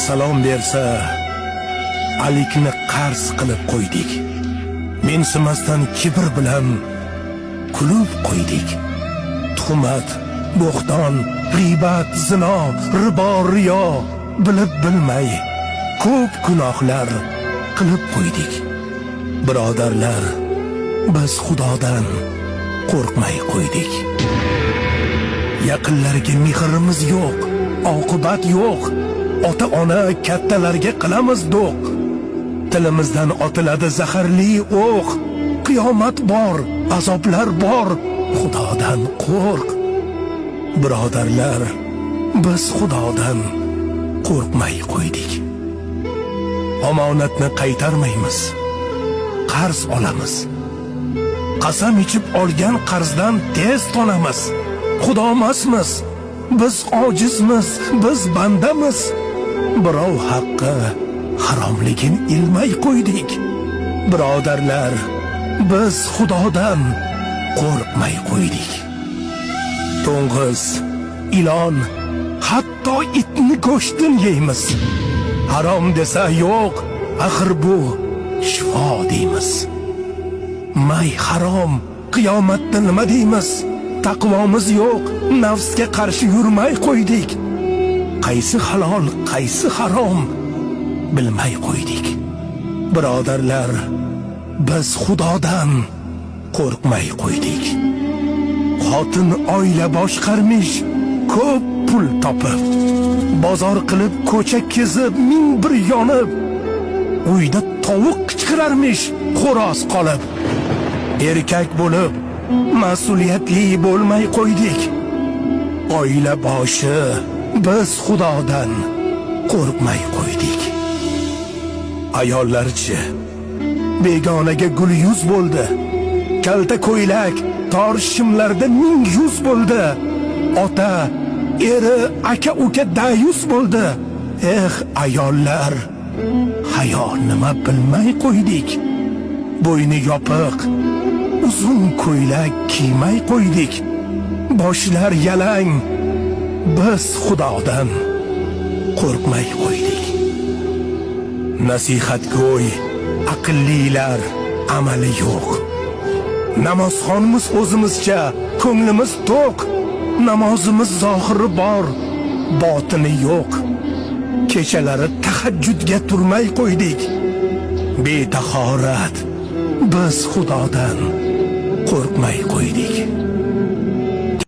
salom bersa, alikni qarz qilib qo'ydik. Mensimasdan kibr bilan kulib qo'ydik. Tuhmat, bo'xton, g'iybat, zino, ribo, riyo bilib bilmay ko'p gunohlar qilib qo'ydik. Birodarlar, biz Xudodan qo'rqmay qo'ydik. Yaqinlarga mehrimiz yo'q, oqibat yo'q. Ota-ona kattalarga qilamiz do'q. Tilimizdan otiladi zaharli o'q. Qiyomat bor, azoblar bor. Xudodan qo'rq. Birodarlar, biz Xudodan qo'rqmay qo'ydik. Omonatni qaytarmaymiz. Qarz olamiz. Qasam ichib olgan qarzdan tez tonamiz. Xudomasmiz. Biz ojizmiz, biz bandamiz. Birov haqqi haromligin ilmay qo'ydik. Birodarlar, biz Xudodan qo'rqmay qo'ydik. To'ng'iz, ilon, hatto itni go'shtini yeymiz. Harom desa yo'q, axir bu shifo deymiz. May harom, qiyomatda nima deymiz? Taqvomiz yo'q, nafsga qarshi yurmay qo'ydik. Qaysi halol, qaysi harom bilmay qo'ydik. Birodarlar, biz Xudodan qo'rqmay qo'ydik. Xotin oila boshqarmish, ko'p pul topib, bozor qilib ko'cha kezib, ming bir yonib, uyda tovuq qichqirarmish, xo'roz qolib. Erkak bo'lib mas'uliyatli bo'lmay qo'ydik. Oila boshi biz Xudodan qo'rqmay qo'ydik. Ayollarchi begonaga gul yuz bo'ldi. Kalta ko'ylak tor shimlarda ming yuz bo'ldi. Ota, eri, aka, uka dayus bo'ldi. Ayollar, hayo nima bilmay qo'ydik. Bo'yni yopiq, uzun ko'ylak kiymay qo'ydik. Boshlar yalang, biz Xudodan qo'rqmay qo'ydik. Nasihatgo'y, aqllilar amali yo'q. Namozxonimiz o'zimizcha, ko'nglimiz to'q. Namozimiz zohiri bor, botini yo'q. Kechalari tahajjudga turmay qo'ydik. Betahorat, biz Xudodan qo'rqmay qo'ydik.